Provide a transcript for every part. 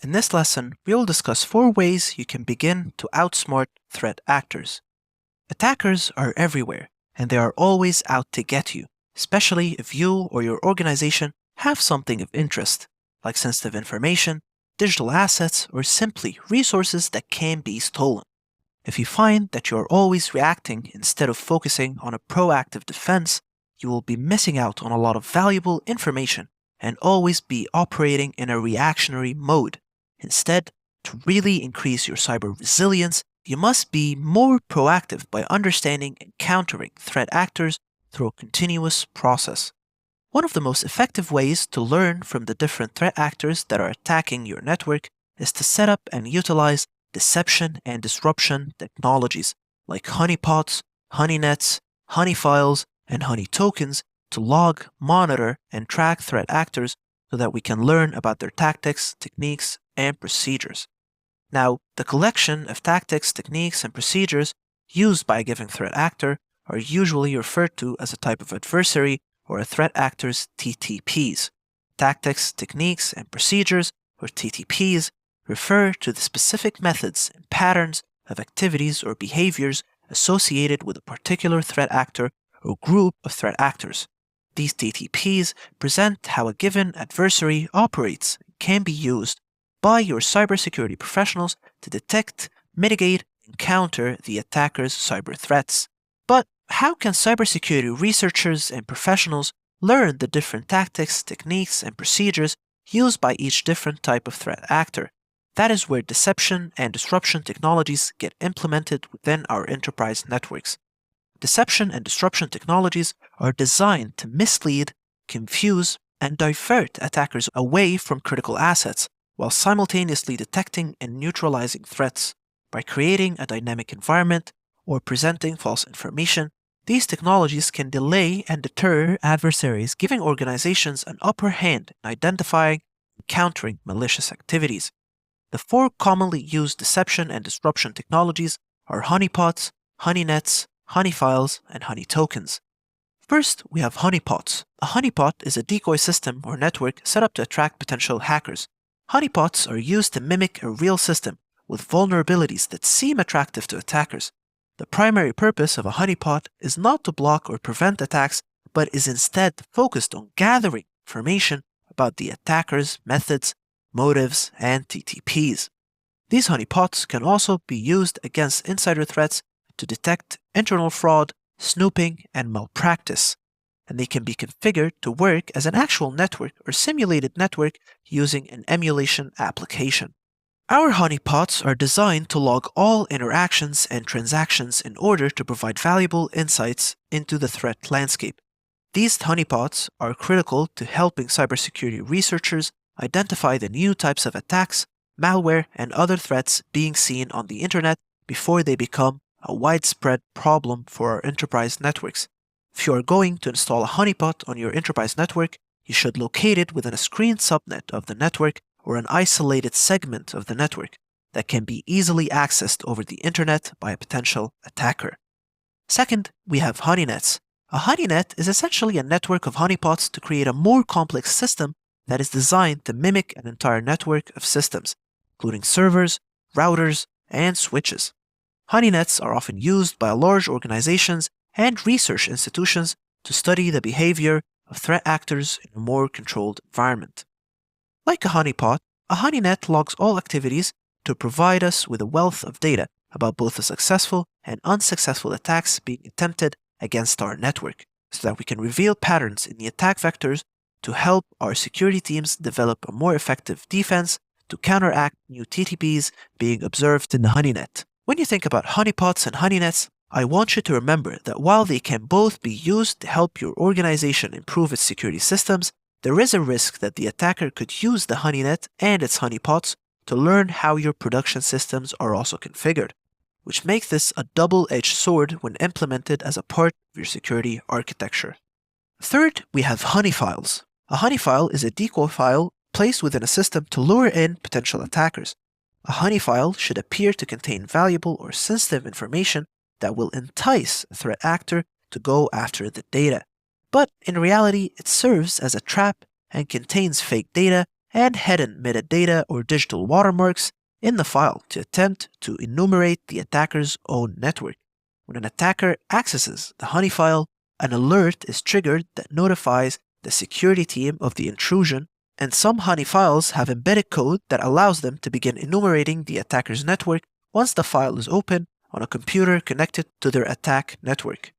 In this lesson, we will discuss 4 ways you can begin to outsmart threat actors. Attackers are everywhere, and they are always out to get you, especially if you or your organization have something of interest, like sensitive information, digital assets, or simply resources that can be stolen. If you find that you are always reacting instead of focusing on a proactive defense, you will be missing out on a lot of valuable information and always be operating in a reactionary mode. Instead, to really increase your cyber resilience, you must be more proactive by understanding and countering threat actors through a continuous process. One of the most effective ways to learn from the different threat actors that are attacking your network is to set up and utilize deception and disruption technologies like honeypots, honeynets, honeyfiles, and honey tokens to log, monitor, and track threat actors so that we can learn about their tactics, techniques, and procedures. Now, the collection of tactics, techniques, and procedures used by a given threat actor are usually referred to as a type of adversary or a threat actor's TTPs. Tactics, techniques, and procedures, or TTPs, refer to the specific methods and patterns of activities or behaviors associated with a particular threat actor or group of threat actors. These TTPs present how a given adversary operates and can be used by your cybersecurity professionals to detect, mitigate, and counter the attacker's cyber threats. But how can cybersecurity researchers and professionals learn the different tactics, techniques, and procedures used by each different type of threat actor? That is where deception and disruption technologies get implemented within our enterprise networks. Deception and disruption technologies are designed to mislead, confuse, and divert attackers away from critical assets while simultaneously detecting and neutralizing threats. By creating a dynamic environment or presenting false information, these technologies can delay and deter adversaries, giving organizations an upper hand in identifying and countering malicious activities. The 4 commonly used deception and disruption technologies are honeypots, honeynets, honeyfiles, and honey tokens. First, we have honeypots. A honeypot is a decoy system or network set up to attract potential hackers. Honeypots are used to mimic a real system with vulnerabilities that seem attractive to attackers. The primary purpose of a honeypot is not to block or prevent attacks, but is instead focused on gathering information about the attacker's methods, motives, and TTPs. These honeypots can also be used against insider threats to detect internal fraud, snooping, and malpractice, and they can be configured to work as an actual network or simulated network using an emulation application. Our honeypots are designed to log all interactions and transactions in order to provide valuable insights into the threat landscape. These honeypots are critical to helping cybersecurity researchers identify the new types of attacks, malware, and other threats being seen on the internet before they become a widespread problem for our enterprise networks. If you are going to install a honeypot on your enterprise network, you should locate it within a screened subnet of the network or an isolated segment of the network that can be easily accessed over the internet by a potential attacker. Second, we have honeynets. A honeynet is essentially a network of honeypots to create a more complex system that is designed to mimic an entire network of systems, including servers, routers, and switches. Honeynets are often used by large organizations and research institutions to study the behavior of threat actors in a more controlled environment. Like a honeypot, a honeynet logs all activities to provide us with a wealth of data about both the successful and unsuccessful attacks being attempted against our network, so that we can reveal patterns in the attack vectors to help our security teams develop a more effective defense to counteract new TTPs being observed in the honeynet. When you think about honeypots and honeynets, I want you to remember that while they can both be used to help your organization improve its security systems, there is a risk that the attacker could use the honeynet and its honeypots to learn how your production systems are also configured, which makes this a double-edged sword when implemented as a part of your security architecture. Third, we have honeyfiles. A honeyfile is a decoy file placed within a system to lure in potential attackers. A honeyfile should appear to contain valuable or sensitive information that will entice a threat actor to go after the data. But in reality, it serves as a trap and contains fake data and hidden metadata or digital watermarks in the file to attempt to enumerate the attacker's own network. When an attacker accesses the honey file, an alert is triggered that notifies the security team of the intrusion, and some honey files have embedded code that allows them to begin enumerating the attacker's network once the file is open on a computer connected to their attack network.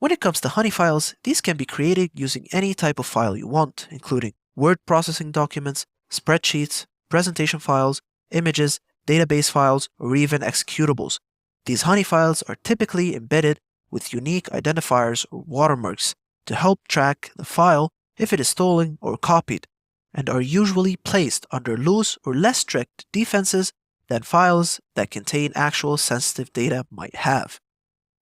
When it comes to honey files, these can be created using any type of file you want, including word processing documents, spreadsheets, presentation files, images, database files, or even executables. These honey files are typically embedded with unique identifiers or watermarks to help track the file if it is stolen or copied, and are usually placed under loose or less strict defenses than files that contain actual sensitive data might have.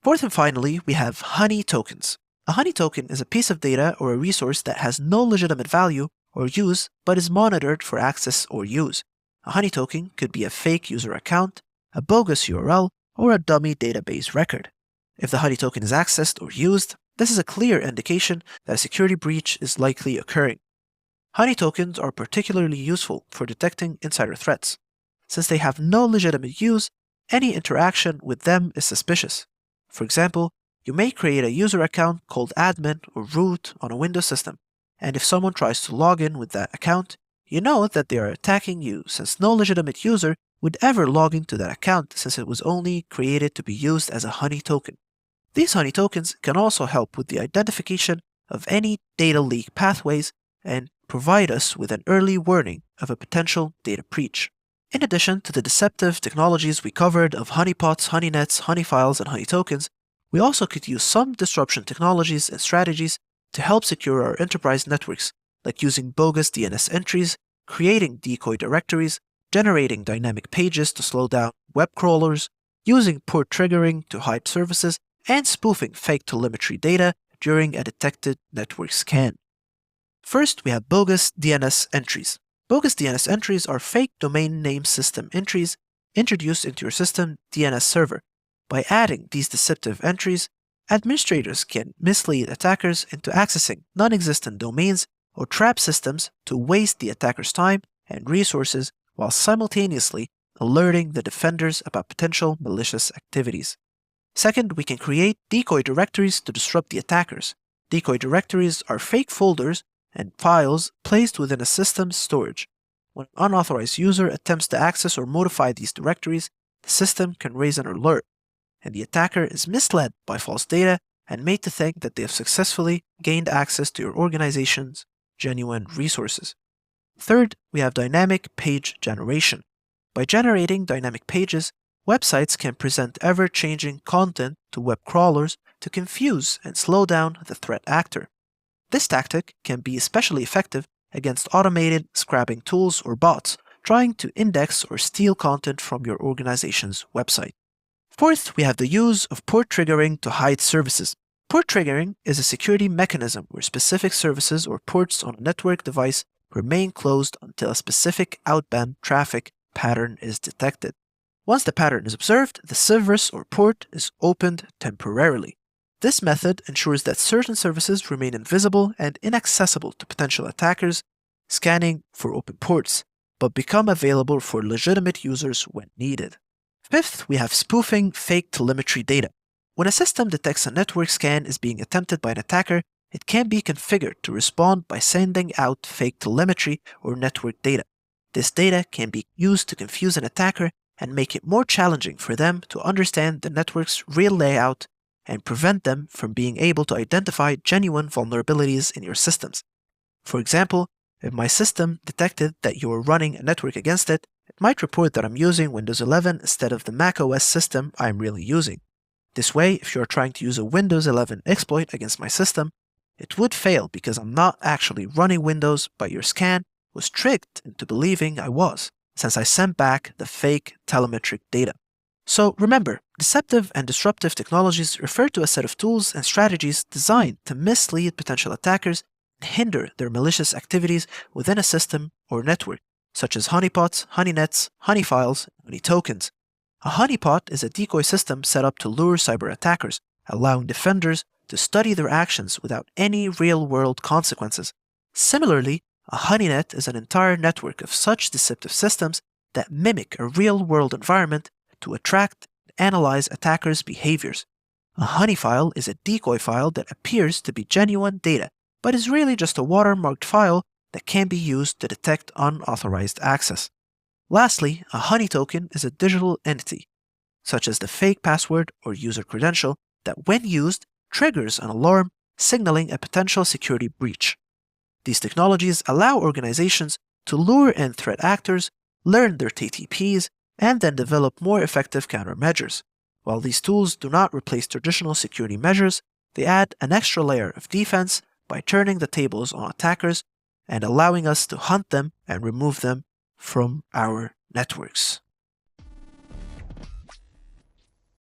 Fourth and finally, we have honey tokens. A honey token is a piece of data or a resource that has no legitimate value or use but is monitored for access or use. A honey token could be a fake user account, a bogus URL, or a dummy database record. If the honey token is accessed or used, this is a clear indication that a security breach is likely occurring. Honey tokens are particularly useful for detecting insider threats. Since they have no legitimate use, any interaction with them is suspicious. For example, you may create a user account called admin or root on a Windows system, and if someone tries to log in with that account, you know that they are attacking you since no legitimate user would ever log into that account since it was only created to be used as a honey token. These honey tokens can also help with the identification of any data leak pathways and provide us with an early warning of a potential data breach. In addition to the deceptive technologies we covered of honeypots, honeynets, honey files, and honey tokens, we also could use some disruption technologies and strategies to help secure our enterprise networks, like using bogus DNS entries, creating decoy directories, generating dynamic pages to slow down web crawlers, using port triggering to hide services, and spoofing fake telemetry data during a detected network scan. First, we have bogus DNS entries. Bogus DNS entries are fake domain name system entries introduced into your system DNS server. By adding these deceptive entries, administrators can mislead attackers into accessing non-existent domains or trap systems to waste the attacker's time and resources while simultaneously alerting the defenders about potential malicious activities. Second, we can create decoy directories to disrupt the attackers. Decoy directories are fake folders and files placed within a system's storage. When an unauthorized user attempts to access or modify these directories, the system can raise an alert, and the attacker is misled by false data and made to think that they have successfully gained access to your organization's genuine resources. Third, we have dynamic page generation. By generating dynamic pages, websites can present ever-changing content to web crawlers to confuse and slow down the threat actor. This tactic can be especially effective against automated scrapping tools or bots trying to index or steal content from your organization's website. Fourth, we have the use of port triggering to hide services. Port triggering is a security mechanism where specific services or ports on a network device remain closed until a specific outbound traffic pattern is detected. Once the pattern is observed, the service or port is opened temporarily. This method ensures that certain services remain invisible and inaccessible to potential attackers scanning for open ports, but become available for legitimate users when needed. Fifth, we have spoofing fake telemetry data. When a system detects a network scan is being attempted by an attacker, it can be configured to respond by sending out fake telemetry or network data. This data can be used to confuse an attacker and make it more challenging for them to understand the network's real layout and prevent them from being able to identify genuine vulnerabilities in your systems. For example, if my system detected that you are running a network against it, it might report that I'm using Windows 11 instead of the macOS system I'm really using. This way, if you're trying to use a Windows 11 exploit against my system, it would fail because I'm not actually running Windows, but your scan was tricked into believing I was, since I sent back the fake telemetric data. So remember, deceptive and disruptive technologies refer to a set of tools and strategies designed to mislead potential attackers and hinder their malicious activities within a system or network, such as honeypots, honeynets, honey files, and honey tokens. A honeypot is a decoy system set up to lure cyber attackers, allowing defenders to study their actions without any real-world consequences. Similarly, A honeynet is an entire network of such deceptive systems that mimic a real-world environment to attract and analyze attackers' behaviors. A honey file is a decoy file that appears to be genuine data, but is really just a watermarked file that can be used to detect unauthorized access. Lastly, a honey token is a digital entity, such as the fake password or user credential, that when used triggers an alarm signaling a potential security breach. These technologies allow organizations to lure in threat actors, learn their TTPs, and then develop more effective countermeasures. While these tools do not replace traditional security measures, they add an extra layer of defense by turning the tables on attackers and allowing us to hunt them and remove them from our networks.